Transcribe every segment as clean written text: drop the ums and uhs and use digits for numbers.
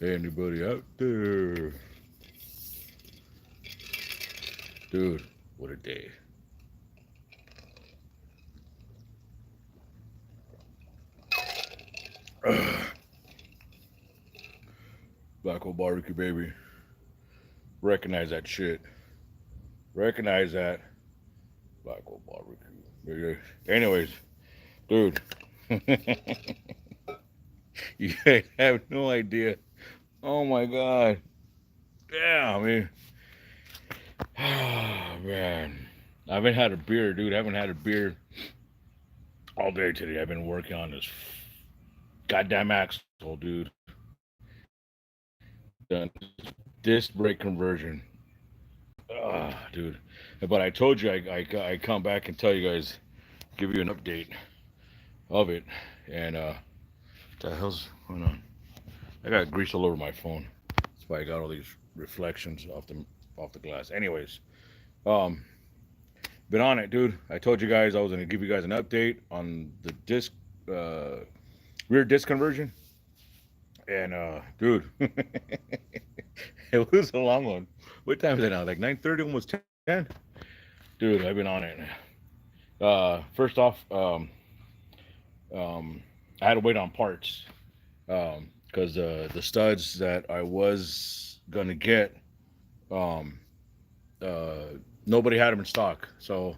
Anybody out there? Dude, what a day. Black old barbecue, baby. Recognize that shit. Recognize that. Black old barbecue. Anyways, dude, you guys have no idea. Oh my god. Damn, man. Oh, man. I haven't had a beer, dude. I haven't had a beer all day today. I've been working on this goddamn axle, dude. Done disc brake conversion. Dude. But I told you I come back and tell you guys, give you an update of it. And what the hell's going on? I got grease all over my phone. That's why I got all these reflections off the glass. Anyways, um, been on it, dude. I told you guys I was gonna give you guys an update on the disc uh, rear disc conversion. And dude, it was a long one. What time is it now? Like 9:30, almost 10. Dude, I've been on it. First off, um, I had to wait on parts because the studs that I was gonna get, um, nobody had them in stock. So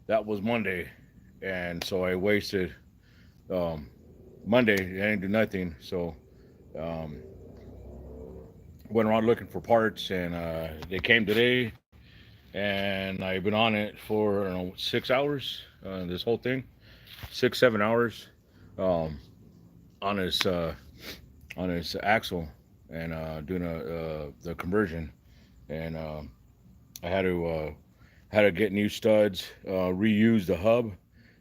that was Monday, and so I wasted um, Monday. I didn't do nothing. So um, went around looking for parts, and they came today. And I've been on it for I don't know 6 hours. This whole thing, 6 7 hours um, on his axle and doing the conversion. And I had to get new studs, reuse the hub,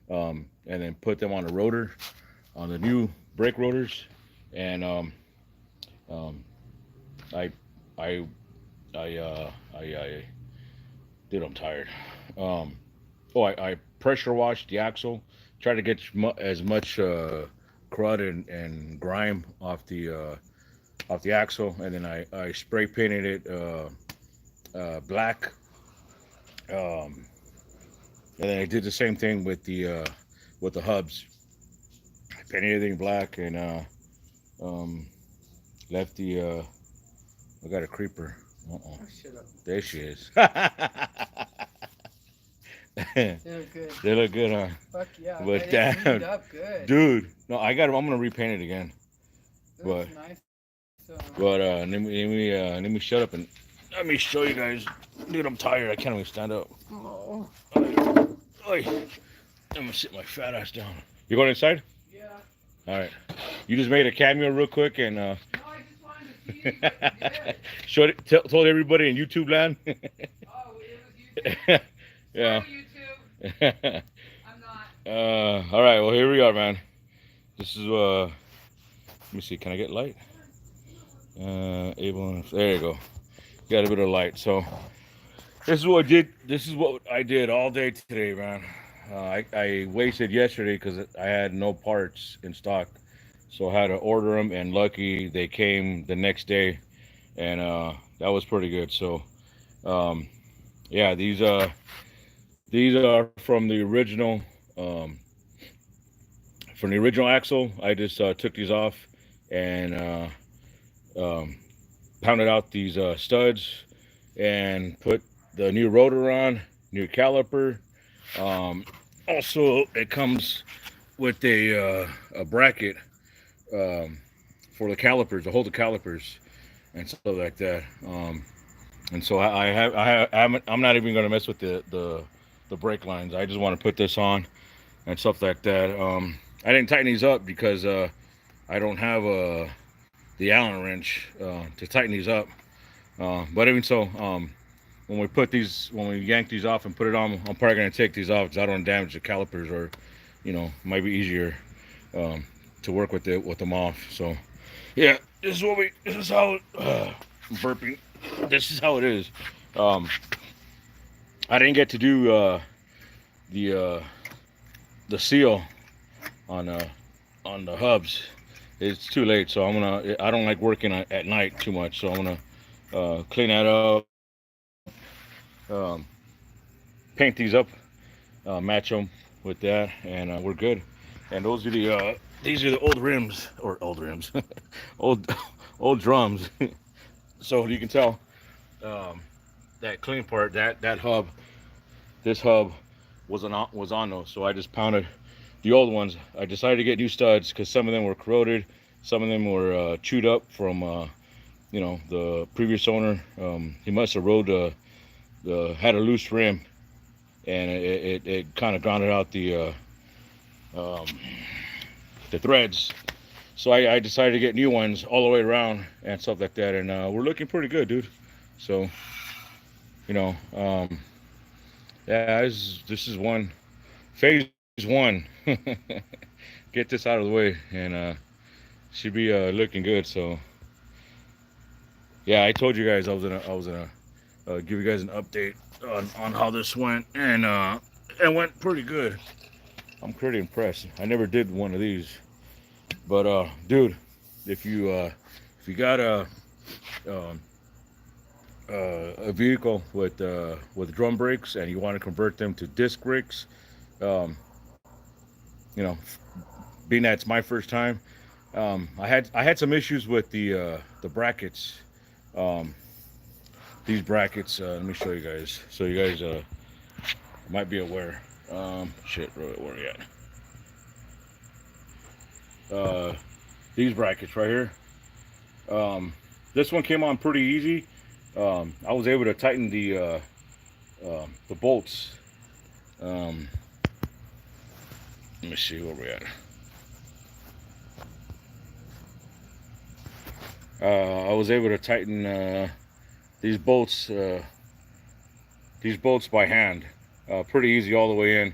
and then put them on the rotor, on the new brake rotors. And um, I I I dude, I'm tired. Um, I pressure washed the axle, tried to get as much crud and grime off the axle, and then I spray painted it black. Um, and then I did the same thing with the hubs. I painted everything black and um, left the. I got a creeper. Uh oh. Oh, shut up. There she is. They look good. They look good, huh? Fuck yeah. But They cleaned damn, up good. dude, no, I got. I'm gonna repaint it again. It But looks nice. let me shut up and let me show you guys. Dude, I'm tired. I can't even stand up. Oh. Oy. I'm gonna sit my fat ass down. You going inside? Yeah. All right. You just made a cameo real quick and No, I just wanted to see you. Good. showed it, told everybody in YouTube land. Oh, it was YouTube. Yeah. Sorry, YouTube. I'm not. All right. Well, here we are, man. This is let me see. Can I get light? Able. There you go. Got a bit of light. So this is what I did. This is what I did all day today, man. I wasted yesterday because I had no parts in stock, so I had to order them, and lucky they came the next day, and that was pretty good. So um, yeah, these are um, from the original axle. I just took these off and um, pounded out these studs and put the new rotor on, new caliper. Also, it comes with a bracket for the calipers, to hold the calipers and stuff like that. And so I'm not even going to mess with the brake lines. I just want to put this on and stuff like that. I didn't tighten these up because I don't have the Allen wrench to tighten these up. But even so, when we yank these off and put it on, I'm probably gonna take these off because I don't want to damage the calipers, or might be easier to work with them off. So yeah, this is how I'm burping. This is how it is. Um, I didn't get to do the uh, the seal on the hubs it's too late. So I don't like working at night too much. So I'm gonna clean that up, um, paint these up, match them with that, and we're good. And these are the old rims or old rims, old old drums. So you can tell um, that clean part, that hub, this hub was on those. So I just pounded the old ones. I decided to get new studs because some of them were corroded, some of them were chewed up from the previous owner. He must have had a loose rim, and it kind of grounded out um, the threads. So I decided to get new ones all the way around and stuff like that, and we're looking pretty good, dude. So you know, yeah, this is phase one. Get this out of the way, and should be looking good. So yeah, I told you guys I was gonna give you guys an update on how this went, and it went pretty good. I'm pretty impressed. I never did one of these, but dude, if you got um, a vehicle with drum brakes and you want to convert them to disc brakes, um, you know, being that it's my first time, I had some issues with the brackets. Um, these brackets. Let me show you guys, so you guys might be aware. Shit, where are we at? These brackets right here. Um, this one came on pretty easy. I was able to tighten the bolts. Um, Let me see where we're at. I was able to tighten these bolts uh, these bolts by hand, pretty easy all the way in.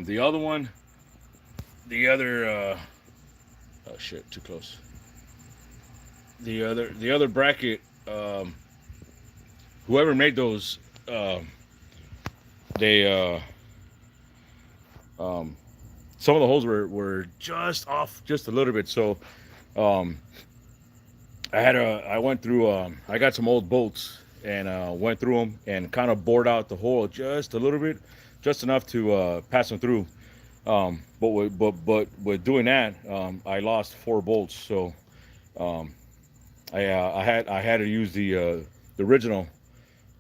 The other one, the other oh shit, too close. The other bracket, whoever made those, they um, some of the holes were just off just a little bit. So um, I went through I got some old bolts and went through them and kind of bored out the hole just a little bit, just enough to pass them through. But with doing that, I lost 4 bolts. So um, I had to use the original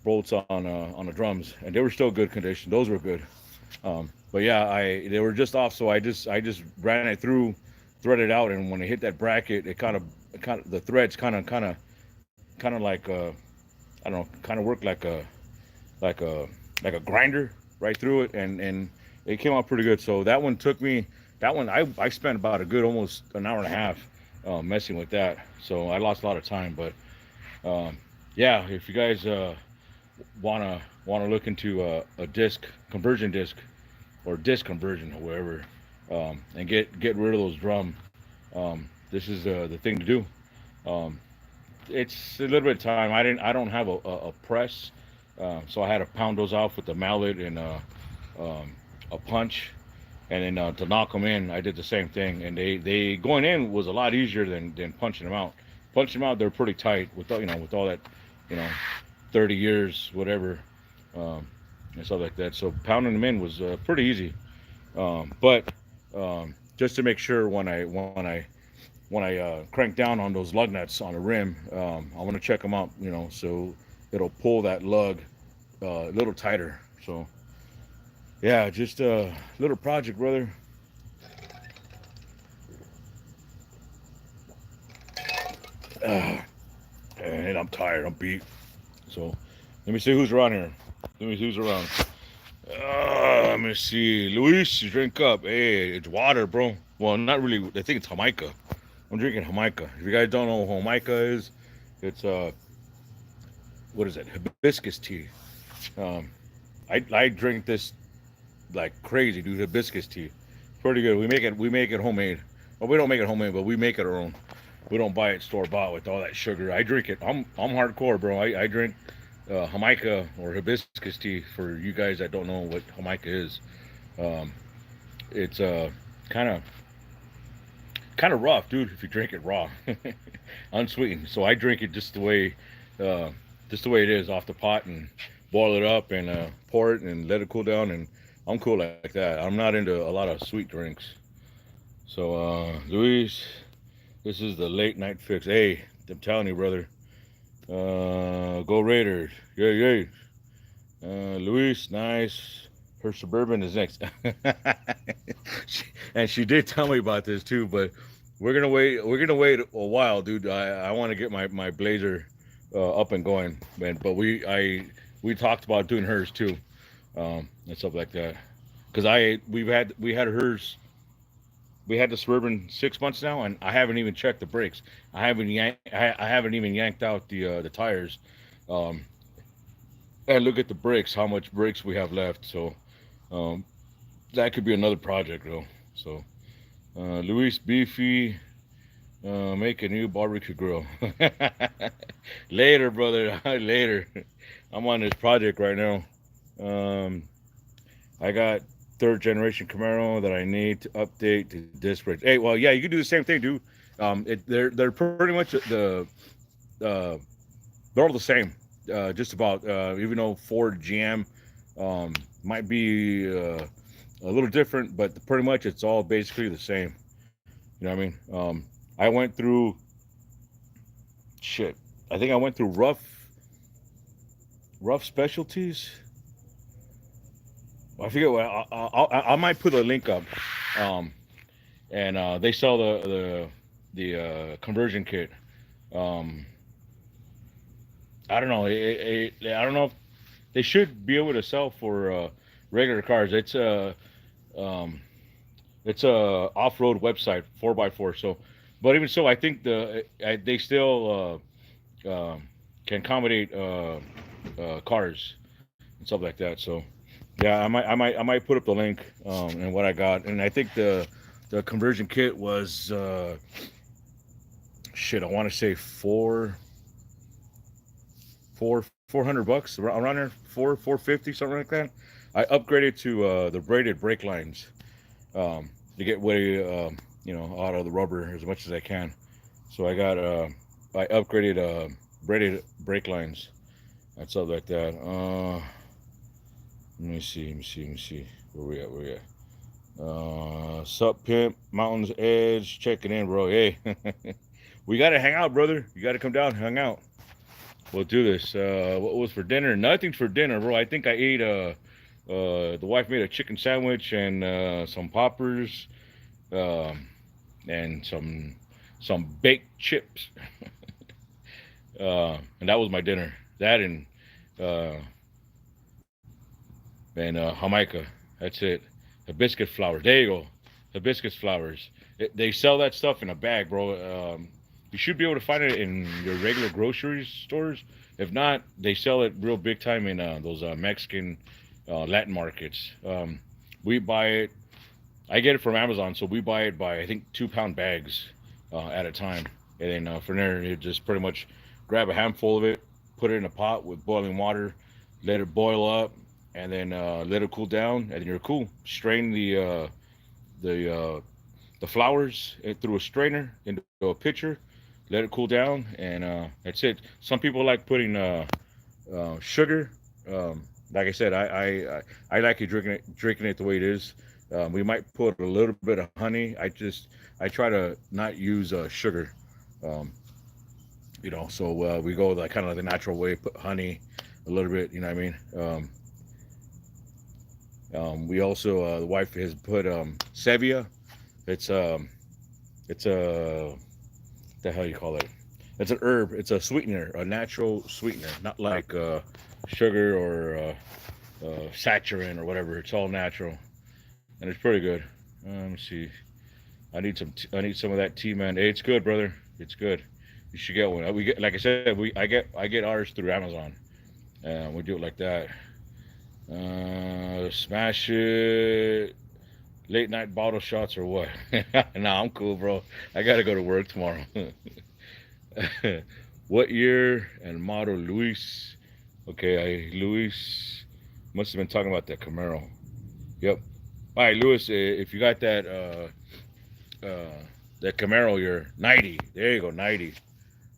bolts on the drums, and they were still good condition. Those were good. But yeah, they were just off, so I just ran it through, threaded out, and when it hit that bracket, it kind of the threads kind of like I don't know, kind of worked like a like a grinder right through it, and it came out pretty good. So that one took me. That one I spent about a good almost an hour and a half messing with that. So I lost a lot of time, but um, yeah, if you guys wanna look into a disc conversion disc or disc conversion or whatever, and get rid of those drum. This is the thing to do. Um, it's a little bit of time. I don't have a press, so I had to pound those off with the mallet and um, a punch, and then to knock them in, I did the same thing. And they going in was a lot easier than punching them out. Punching them out, they're pretty tight with with all that, you know, 30 years whatever, um, and stuff like that. So pounding them in was pretty easy. But just to make sure when I crank down on those lug nuts on the rim, I want to check them out, so it'll pull that lug a little tighter. So yeah, just a little project, brother. Uh, and I'm tired. I'm beat. So let me see who's around here. Let me see who's around. Let me see. Luis, you drink up. Hey, it's water, bro. Well, not really. I think it's Jamaica. I'm drinking Jamaica. If you guys don't know what Jamaica is, it's what is it? Hibiscus tea. Um, I drink this like crazy, dude. Hibiscus tea, pretty good. We make it homemade. Well, we don't make it homemade, but we make it our own. We don't buy it store bought with all that sugar. I drink it. I'm hardcore, bro. I drink Jamaica or hibiscus tea. For you guys that don't know what Jamaica is, um, it's kind of kind of rough, dude. If you drink it raw, unsweetened. So I drink it uh, just the way it is, off the pot, and boil it up and pour it and let it cool down. And I'm cool like that. I'm not into a lot of sweet drinks. So, Luis, this is the late night fix. Hey, I'm telling you, brother. Go Raiders! Yay, yay! Luis, nice. Her suburban is next. And she did tell me about this too, but we're gonna wait. We're gonna wait a while, dude. I want to get my Blazer up and going, man. But we talked about doing hers too, and stuff like that. Cause we had hers. We had the suburban 6 months now, and I haven't even checked the brakes. I haven't even yanked out the tires. Um, and look at the brakes. How much brakes we have left? So um, that could be another project though. So Luis Beefy, make a new barbecue grill. Later, brother. Later. I'm on this project right now. Um, I got third generation Camaro that I need to update to disc brakes. Hey, well, yeah, you can do the same thing, dude. They're pretty much uh, they're all the same. Just about. Even though Ford GM might be a little different, but pretty much it's all basically the same. You know what I mean? I went through shit. I think I went through Ruff Specialties. I forget what. I might put a link up. Um, and they sell the conversion kit. Um, I don't know. I don't know if they should be able to sell for regular cars. Um, it's a off-road website, 4x4. So, but even so, I think they still can accommodate cars and stuff like that. So, yeah, I might put up the link and what I got. And I think the conversion kit was shit. I want to say $400 around there, 450, something like that. I upgraded to the braided brake lines to get way out of the rubber as much as I can. So I upgraded braided brake lines and stuff like that. Let me see. Where we at? Sup Pimp, Mountains Edge, checking in, bro. Hey, we gotta hang out, brother. You gotta come down, hang out. We'll do this. What was for dinner? Nothing for dinner, bro. I think I ate the wife made a chicken sandwich and some poppers, um, and some baked chips. And that was my dinner. That uh, and Jamaica. That's it. Hibiscus flowers. There you go. Hibiscus flowers. They sell that stuff in a bag, bro. You should be able to find it in your regular grocery stores. If not, they sell it real big time in those Mexican Latin markets. We buy it. I get it from Amazon, so we buy it by I think 2 pound bags at a time. And then from there, you just pretty much grab a handful of it, put it in a pot with boiling water, let it boil up, and then let it cool down, and then you're cool. Strain the flowers through a strainer into a pitcher, let it cool down, and that's it. Some people like putting sugar. Like I said, I like it drinking it the way it is. We might put a little bit of honey. I try to not use sugar. Um, so we go like kind of like the natural way. Put honey, a little bit. You know what I mean? We also the wife has put Sevia. It's a the hell you call it? It's an herb. It's a sweetener, a natural sweetener, not like sugar or saccharin or whatever. It's all natural, and it's pretty good. Let me see. I need some of that tea, man. Hey, it's good, brother. It's good. You should get one. We get, like I said, I get ours through Amazon, and we do it like that. Smash it. Late night bottle shots or what? Nah, I'm cool, bro. I gotta go to work tomorrow. What year and model, Luis? Okay, Luis must have been talking about that Camaro. Yep. All right, Luis. If you got that the Camaro, you're 90. There you go, 90.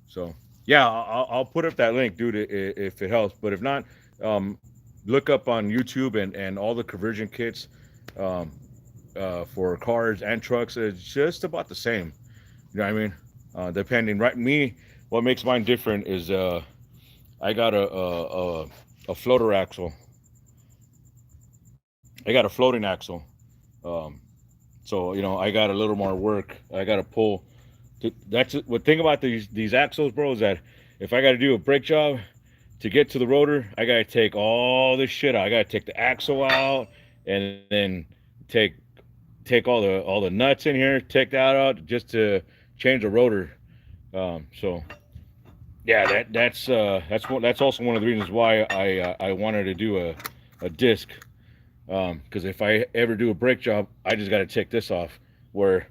So yeah, I'll put up that link, dude, if it helps. But if not, um, look up on YouTube and all the conversion kits um, for cars and trucks. It's just about the same. You know what I mean? Depending, right? Me, what makes mine different is I got a floater axle. I got a floating axle. Um, so I got a little more work. I got to pull. That's what thing about these axles, bro, is that if I got to do a brake job to get to the rotor, I got to take all this shit out. I got to take the axle out and then take take all the nuts in here, take that out just to change the rotor. So yeah, that's also one of the reasons why I wanted to do a disc. Because if I ever do a brake job, I just got to take this off. Where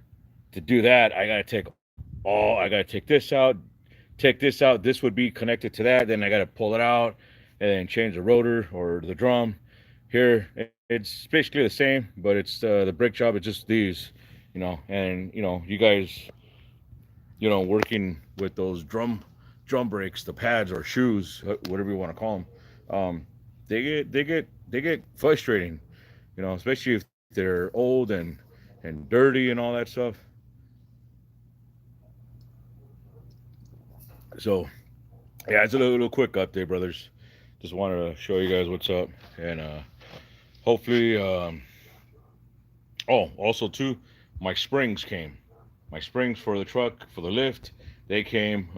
to do that, I got to take this out, take this out. This would be connected to that. Then I got to pull it out and then change the rotor or the drum. Here, it's basically the same, but it's the brake job. It's just these, and you guys, working with those drum brakes, the pads or shoes, whatever you want to call them. They get frustrating, especially if they're old and dirty and all that stuff. So yeah, it's a little quick update, brothers. Just wanted to show you guys what's up, and hopefully, oh, also too, my springs came. My springs for the truck for the lift, they came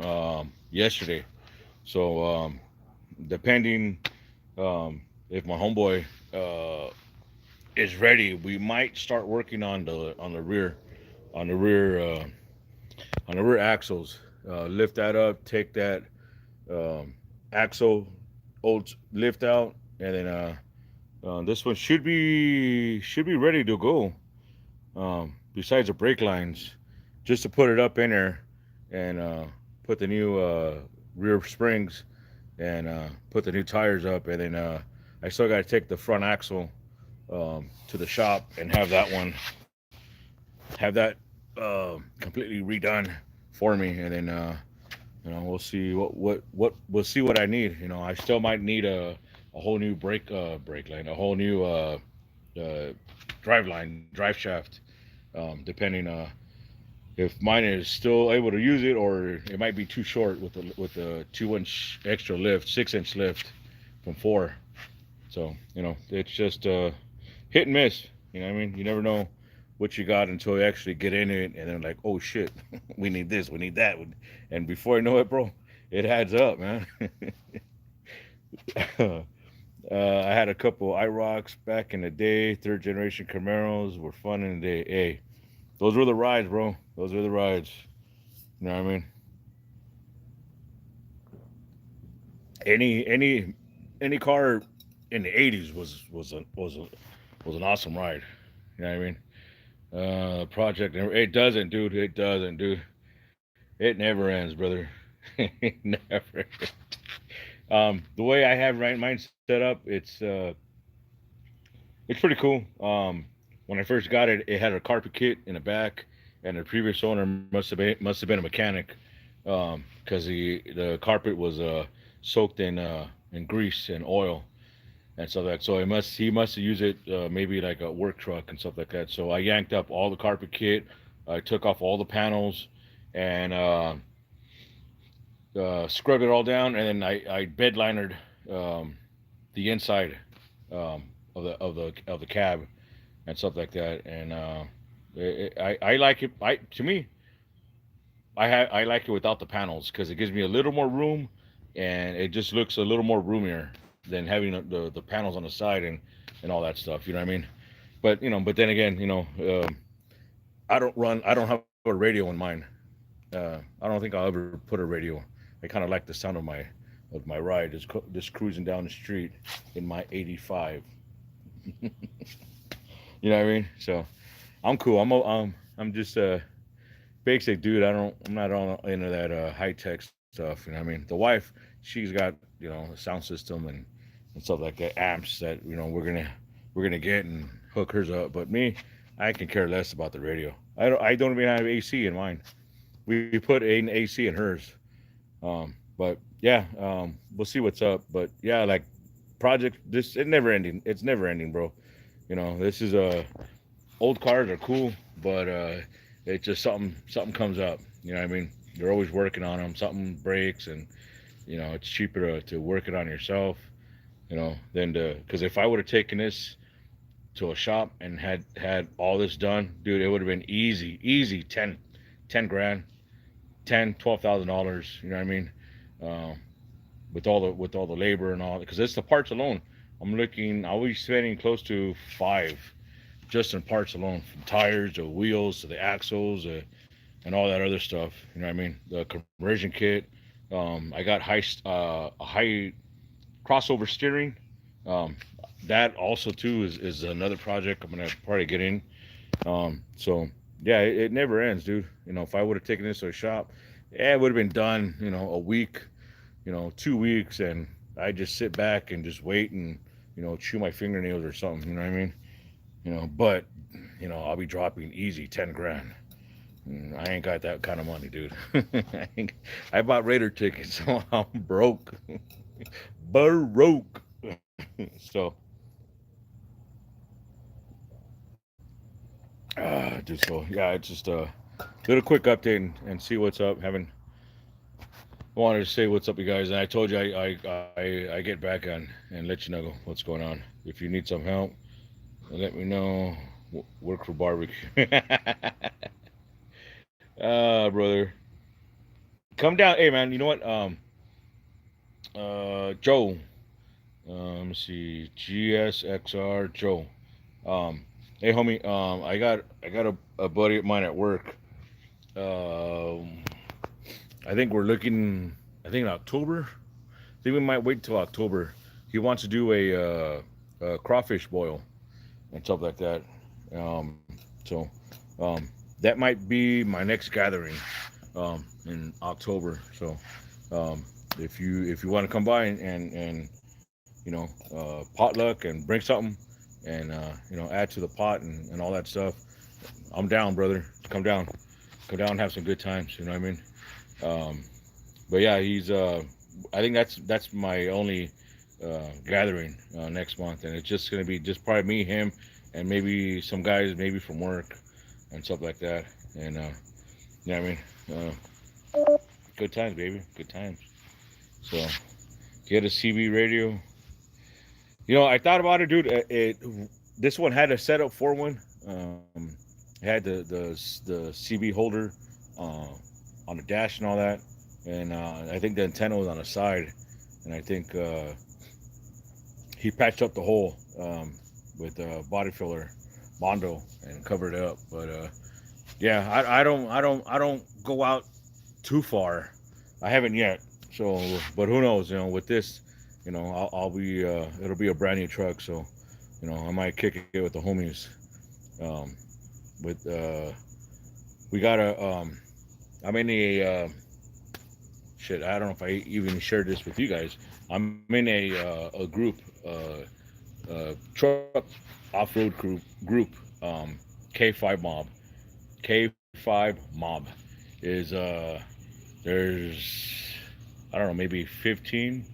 yesterday. So depending if my homeboy is ready, we might start working on the rear on the rear on the rear axles. Lift that up, take that um, axle old lift out, and then this one should be ready to go. Besides the brake lines, just to put it up in there and put the new rear springs and put the new tires up, and then I still got to take the front axle to the shop and have that completely redone for me, and then we'll see what we'll see what I need. I still might need a whole new brake line, a whole new uh, drive shaft, depending if mine is still able to use it or it might be too short with the 2 inch extra lift, 6 inch lift from four. So it's just hit and miss. You know what I mean? You never know what you got until you actually get in it, and then like, oh shit, we need this, we need that, and before you know it, bro, it adds up, man. I had a couple IROCs back in the day, third generation Camaros were fun in the day. Hey, those were the rides, bro. Those were the rides. You know what I mean? Any car in the '80s was an awesome ride. You know what I mean? Project. It doesn't, dude. It doesn't, dude. It never ends, brother. It never. The way I have mine set up, it's pretty cool. When I first got it, it had a carpet kit in the back, and the previous owner must have been a mechanic, because the carpet was soaked in grease and oil and stuff like that. So he must have used it maybe like a work truck and stuff like that. So I yanked up all the carpet kit, I took off all the panels, and scrubbed it all down, and then I bed linered the inside of the cab and stuff like that. And I like it. To me, I like it without the panels because it gives me a little more room, and it just looks a little more roomier than having the panels on the side and all that stuff. You know what I mean? But then again, I don't have a radio in mine. I don't think I'll ever put a radio. I kind of like the sound of my ride, just cruising down the street in my '85. You know what I mean? So I'm cool. I'm just a basic dude. I'm not all into that high tech stuff. You know what I mean? The wife, she's got a sound system and stuff like that, amps that we're gonna get and hook hers up. But me, I can care less about the radio. I don't even have AC in mine. We put an AC in hers. But yeah, we'll see what's up. But yeah, like project this it never ending. It's never ending, bro. This is old cars are cool, but it's just something comes up. You know what I mean? You're always working on them. Something breaks, and it's cheaper to work it on yourself. Than to because if I would have taken this to a shop and had all this done, dude, it would have been easy 10 grand, 12,000 dollars. You know what I mean? Um, with all the labor and all, because it's the parts alone. I'll be spending close to five just in parts alone, from tires to wheels to the axles and all that other stuff. You know what I mean? The conversion kit. I got a high crossover steering. Um, that also too is another project I'm gonna probably get in. So yeah, it never ends, dude. If I would have taken this to a shop, yeah, it would have been done. A week, 2 weeks, and I just sit back and just wait and chew my fingernails or something. You know what I mean? But I'll be dropping easy 10 grand. I ain't got that kind of money, dude. I bought Raider tickets, so I'm broke. Broke. So, so yeah, it's just a little quick update and see what's up. Haven't wanted to say what's up, you guys. And I told you I get back on and let you know what's going on. If you need some help, let me know. Work for barbecue. Brother, come down. Hey, man. You know what? Joe. Let me see. GSXR Joe. Um, hey, homie. I got a buddy of mine at work. Um, I think we're looking. I think in October. I think we might wait till October. He wants to do a crawfish boil and stuff like that. Um, so that might be my next gathering in October. So if you want to come by and potluck and bring something and add to the pot and all that stuff, I'm down, brother. Come down and have some good times. You know what I mean? Um, but yeah, he's I think that's my only gathering next month, and it's just gonna be just probably me, him, and maybe some guys maybe from work and stuff like that. And you know what I mean? Good times, baby. Good times. So get a CB radio. I thought about it, dude. This one had a setup for one. It had the CB holder uh, on the dash and all that, and I think the antenna was on the side, and I think he patched up the hole with body filler Mondo and covered it up. But yeah, I don't go out too far. I haven't yet. So, but who knows? With this, I'll be it'll be a brand new truck. So, I might kick it with the homies. Um, with we got a I'm in a shit. I don't know if I even shared this with you guys. I'm in a group, truck off-road group, K5 Mob. K5 Mob is there's I don't know, maybe 17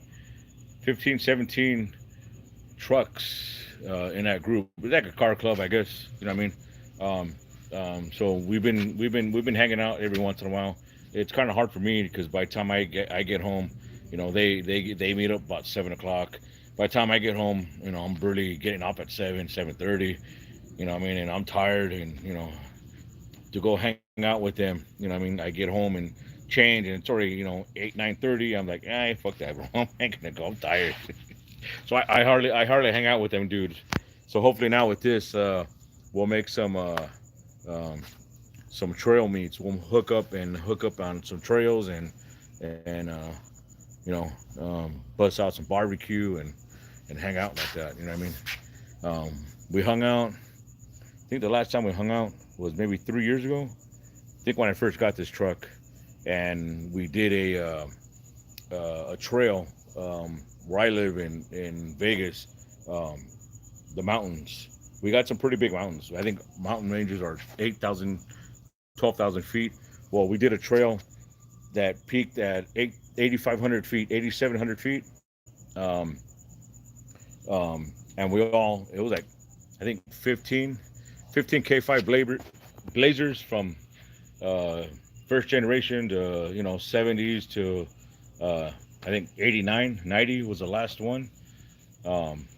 trucks in that group. It's like a car club, I guess. You know what I mean? So we've been hanging out every once in a while. It's kind of hard for me because by the time I get home, they meet up about 7 o'clock. By the time I get home, I'm barely getting up at 7:30. You know what I mean? And I'm tired, and to go hang out with them. You know what I mean? I get home and change, and it's already 8, 9:30. I'm like, fuck that, bro. I ain't gonna go. I'm tired. So I hardly hang out with them dudes. So hopefully now with this, we'll make um, some trail meets. We'll hook up on some trails and bust out some barbecue and hang out like that. You know what I mean? We hung out. I think the last time we hung out was maybe 3 years ago. I think when I first got this truck, and we did a trail where I live in Vegas, the mountains. we got some pretty big mountains. I think mountain ranges are 8,000, 12,000 feet. Well, we did a trail that peaked at 8,500 feet, 8,700 feet. Um, and it was like, I think 15 K5 Blazers from uh, first generation to, 70s to, I think 89, 90 was the last one. Um,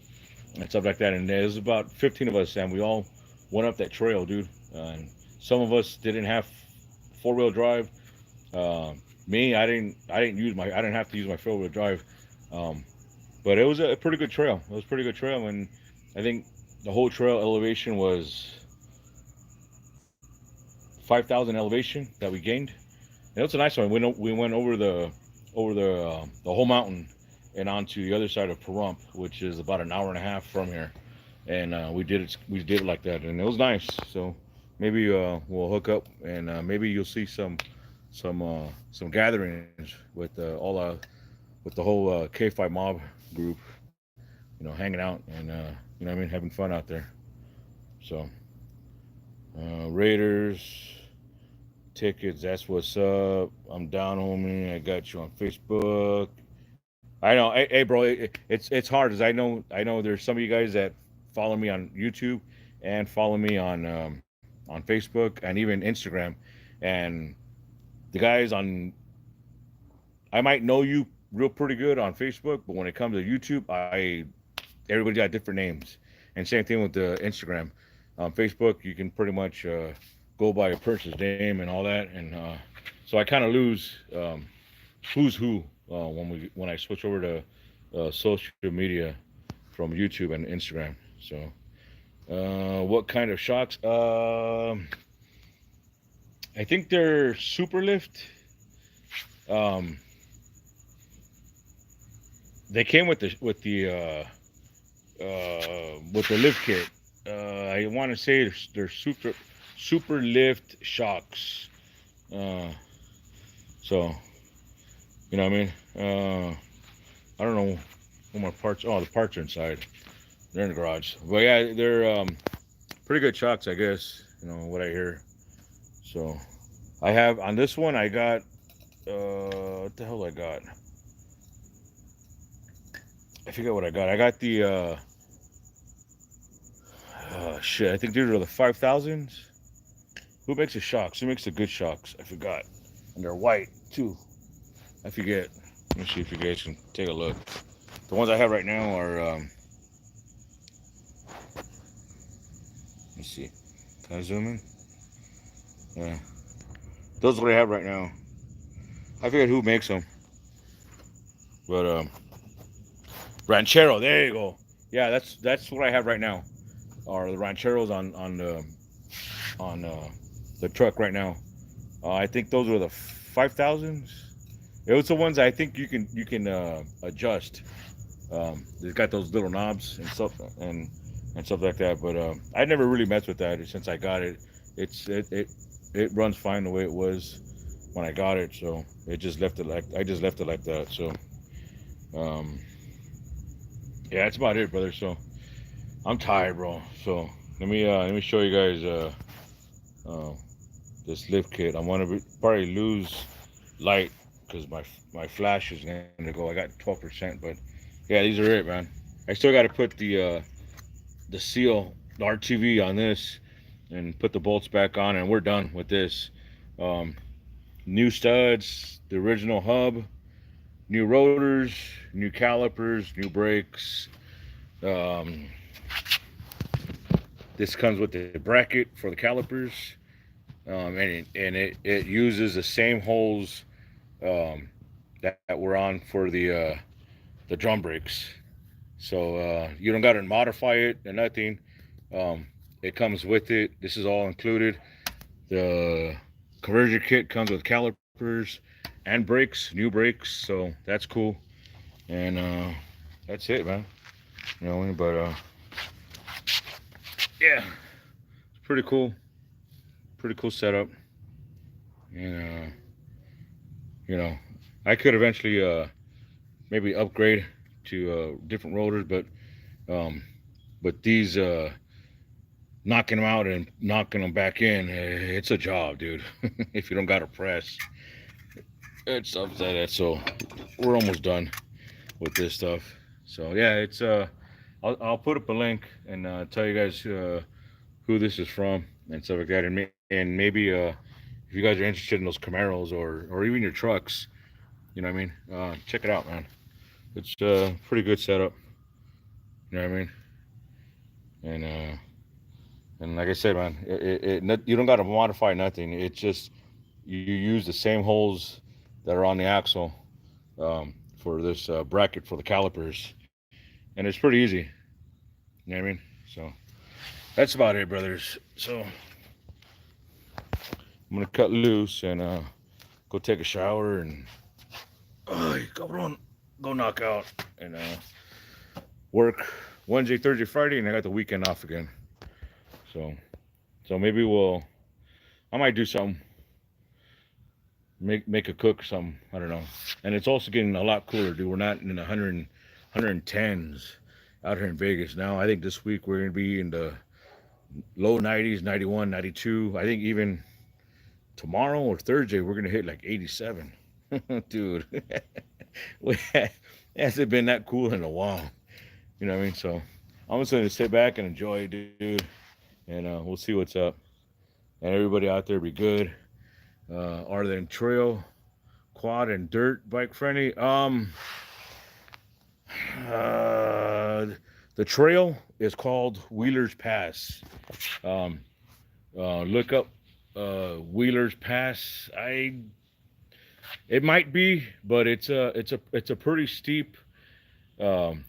and stuff like that. And there's about 15 of us, and we all went up that trail, dude. And some of us didn't have 4-wheel drive. Uh, Me, I didn't have to use my 4-wheel drive. Um, but it was a pretty good trail. It was a pretty good trail, and I think the whole trail elevation was 5,000 elevation that we gained. And it was a nice one. We went over the whole mountain and onto the other side of Pahrump, which is about an hour and a half from here. And we did it like that, and it was nice. So maybe we'll hook up, and maybe you'll see some gatherings with the whole K5 mob group, hanging out and what I mean, having fun out there. So Raiders tickets, that's what's up. I'm down, homie. I got you on Facebook. I know, hey, bro, it's hard, as I know there's some of you guys that follow me on YouTube and follow me on Facebook and even Instagram, and the guys on I might know you real pretty good on Facebook, but when it comes to YouTube, everybody got different names, and same thing with the Instagram. On Facebook, you can pretty much go by a person's name and all that, and so I kind of lose who's who when I switch over to social media from YouTube and Instagram. So, what kind of shocks? I think they're super lift. Um, they came with the lift kit. I want to say they're super lift shocks. Uh, so you know what I mean. I don't know what my parts. Oh, the parts are inside. They're in the garage. But yeah, they're pretty good shocks, I guess. What I hear. So I have on this one. I got what the hell I got? I forget what I got. I got the shit. I think these are the 5,000s. Who makes the shocks? Who makes the good shocks? I forgot. And they're white too. I forget. Let me see if you guys can take a look. The ones I have right now are. Let me see. Can I zoom in? Yeah. Those are what I have right now. I forget who makes them. But Ranchero. There you go. Yeah, that's what I have right now. Are the Rancheros on the truck right now? I think those were the 5,000s. It was the ones I think you can adjust. They've got those little knobs and stuff like that. But I never really messed with that since I got it. It runs fine the way it was when I got it. So I just left it like that. So um, yeah, that's about it, brother. So I'm tired, bro. So let me show you guys uh, this lift kit. I want to probably lose light because my flash is gonna go. I got 12%, but yeah, these are it, man. I still got to put the seal, the RTV on this, and put the bolts back on, and we're done with this. Um, New studs, the original hub, new rotors, new calipers, new brakes. Um, this comes with the bracket for the calipers, and it uses the same holes that were on for the drum brakes. So you don't got to modify it or nothing. Um, it comes with it. This is all included. The conversion kit comes with calipers and brakes, new brakes. So that's cool. And that's it, man. But yeah, it's pretty cool. Pretty cool setup. And you know, I could eventually maybe upgrade to different rotors, um, but these knocking them out and knocking them back in, it's a job, dude. If you don't got a press, it's stuff like that. So we're almost done with this stuff. So yeah, it's I'll put up a link and tell you guys who this is from and stuff like that, and maybe if you guys are interested in those Camaros or even your trucks, you know what I mean, check it out, man. It's pretty good setup, you know what I mean, and like I said, man, you don't got to modify nothing. It's just you use the same holes that are on the axle for this bracket for the calipers, and it's pretty easy. You know what I mean? So that's about it, brothers. So I'm gonna cut loose and go take a shower and go knock out and work Wednesday, Thursday, Friday, and I got the weekend off again. So maybe I might do something, make a cook or something. I don't know. And it's also getting a lot cooler, dude. We're not in the 110s out here in Vegas now. I think this week we're gonna be in the low 90s, 91, 92. I think even tomorrow or Thursday we're gonna hit like 87. Dude, it hasn't been that cool in a while. You know what I mean? So I'm just gonna sit back and enjoy it, dude, and we'll see what's up. And everybody out there be good. Are they in trail, quad, and dirt bike friendly? Uh, the trail is called Wheeler's Pass. Um, look up Wheeler's Pass. It might be, but it's a pretty steep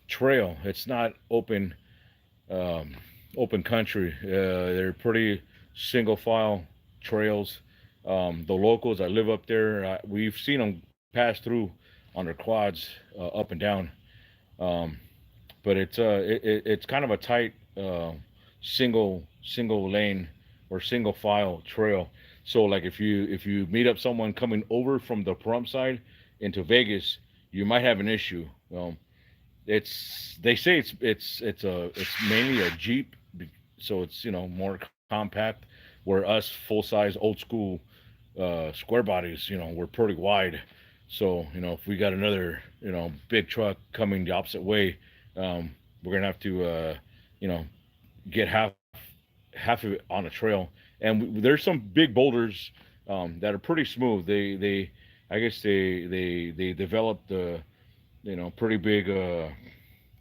trail. It's not um, open country. They're pretty single file trails. The locals that live up there, we've seen them pass through on their quads up and down. Um, but it's kind of a tight single lane or single file trail. So like if you meet up someone coming over from the Pahrump side into Vegas, you might have an issue. They say it's mainly a Jeep, so it's more compact. Where us full size old school square bodies, we're pretty wide. So if we got another big truck coming the opposite way, we're gonna have to you know get half of it on a trail. And there's some big boulders that are pretty smooth. They I guess they developed pretty big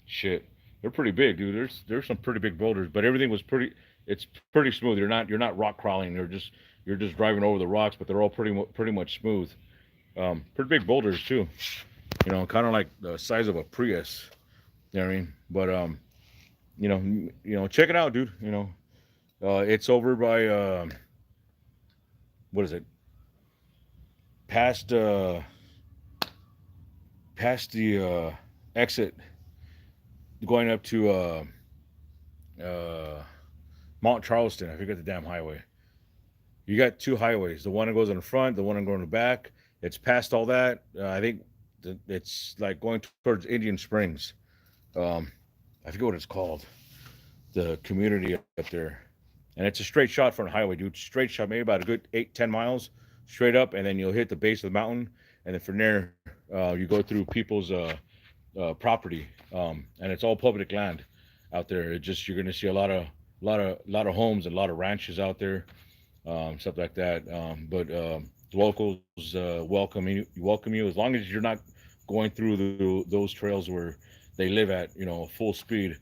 shit. They're pretty big, dude. There's some pretty big boulders, but everything was pretty. It's pretty smooth. You're not rock crawling. You're just driving over the rocks, but they're all pretty much smooth. Pretty big boulders too. Kind of like the size of a Prius. You know what I mean? But check it out, dude. It's over by what is it? Past past the exit going up to uh, Mount Charleston. I forget the damn highway. You got two highways. The one that goes in the front, the one that goes in the back. It's past all that. I think it's like going towards Indian Springs. Um, I forget what it's called. The community up there, and it's a straight shot from the highway, dude. Straight shot, maybe about a good 8-10 miles straight up, and then you'll hit the base of the mountain, and then from there you go through people's property, and it's all public land out there. You're gonna see a lot of homes and a lot of ranches out there, stuff like that. But locals welcome you as long as you're not going through those trails where they live at full speed.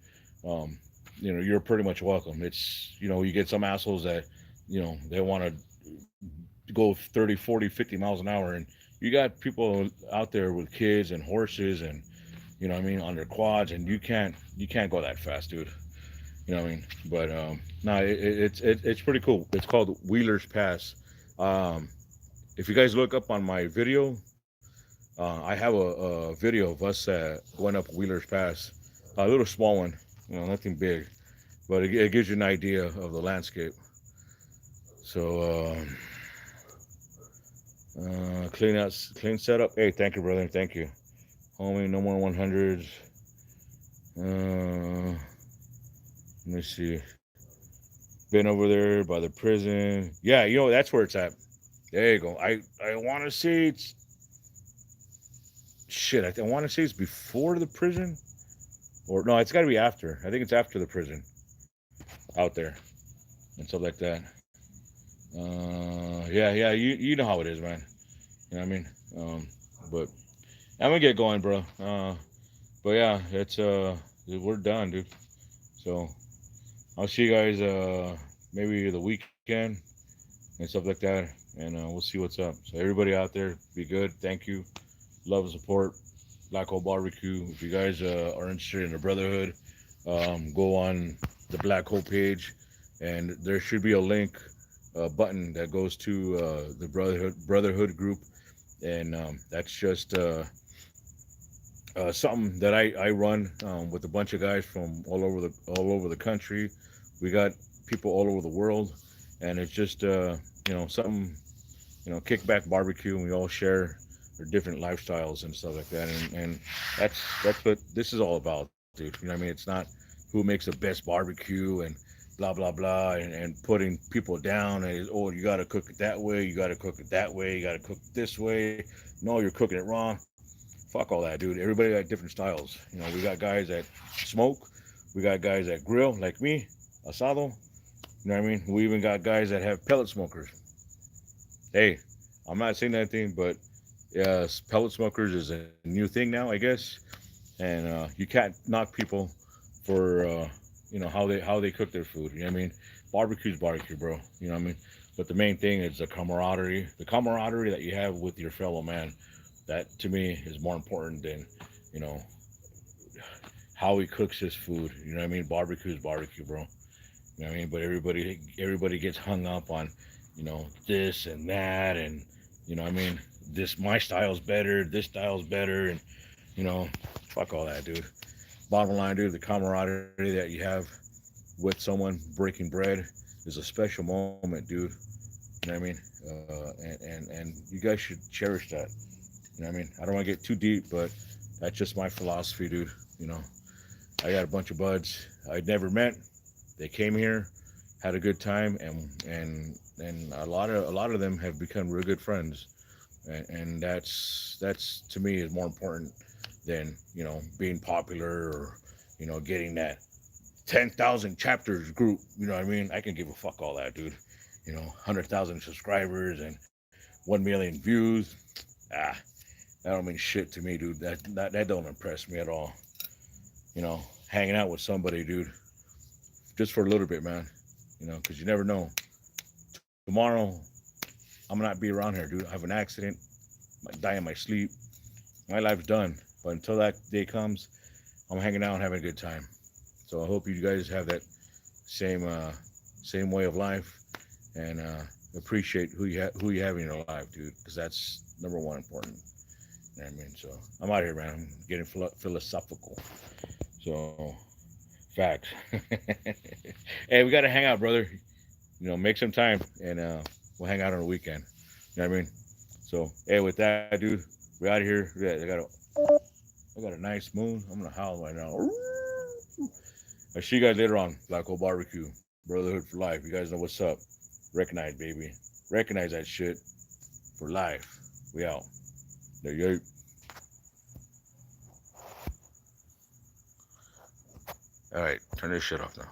Um, you're pretty much welcome. It's you get some assholes that they want to go 30, 40, 50 miles an hour, and you got people out there with kids and horses and what I mean, on their quads, and you can't go that fast, dude. You know what I mean? But no, it's pretty cool. It's called Wheeler's Pass. Um, if you guys look up on my video, I have a video of us going up Wheeler's Pass, a little small one, nothing big, but it gives you an idea of the landscape. So clean setup. Hey, thank you, brother. Thank you, homie. No more 100s. Let me see. Been over there by the prison. Yeah, that's where it's at. There you go. I want to say it's shit. I want to say it's before the prison, or no, it's got to be after. I think it's after the prison out there and stuff like that. Yeah, yeah. You know how it is, man. You know what I mean? But I'm gonna get going, bro. But yeah, it's we're done, dude. So I'll see you guys maybe the weekend and stuff like that, and we'll see what's up. So everybody out there, be good. Thank you, love and support. Black Hole Barbecue. If you guys are interested in the Brotherhood, go on the Black Hole page, and there should be a link button that goes to the Brotherhood group, and that's just something that I run with a bunch of guys from all over the country. We got people all over the world, and it's just something, kickback barbecue, and we all share our different lifestyles and stuff like that, and that's what this is all about, dude. You know what I mean? It's not who makes the best barbecue and blah blah blah, and putting people down and, oh, you got to cook it that way, you got to cook it that way, you got to cook it this way. No, you're cooking it wrong. Fuck all that, dude. Everybody got different styles. We got guys that smoke, we got guys that grill like me, asado. You know what I mean? We even got guys that have pellet smokers. Hey, I'm not saying anything, but yeah, pellet smokers is a new thing now, I guess. And you can't knock people for how they cook their food. You know what I mean? Barbecue's barbecue, bro. You know what I mean? But the main thing is the camaraderie that you have with your fellow man. That to me is more important than you know how he cooks his food. You know what I mean? Barbecue is barbecue, bro. You know what I mean? But everybody gets hung up on this and that, and I mean, this my style's better, this style's better, and you know fuck all that, dude. Bottom line, dude, the camaraderie that you have with someone breaking bread is a special moment, dude. You know what I mean? And you guys should cherish that. You know what I mean? I don't want to get too deep, but that's just my philosophy, dude. You know, I got a bunch of buds I'd never met. They came here, had a good time, and a lot of them have become real good friends, and that's to me is more important than being popular or getting that 10,000 chapters group. You know what I mean? I can give a fuck all that, dude. 100,000 subscribers and 1 million views. Ah, that don't mean shit to me, dude. That don't impress me at all. Hanging out with somebody, dude, just for a little bit, man. Because you never know. Tomorrow, I'm gonna not be around here, dude. I have an accident, might die in my sleep. My life's done. But until that day comes, I'm hanging out and having a good time. So I hope you guys have that same way of life, and appreciate who you have in your life, dude. Because that's number one important. You know what I mean? So I'm out here, man. I'm getting philosophical. So facts. Hey, we gotta hang out, brother. Make some time, and we'll hang out on the weekend. You know what I mean? So hey, with that, dude, we out of here. Yeah, I got a nice moon. I'm gonna howl right now. I'll see you guys later on. Black Hole Barbecue, Brotherhood for life. You guys know what's up. Recognize, baby. Recognize that shit for life. We out. There you go. All right, turn this shit off now.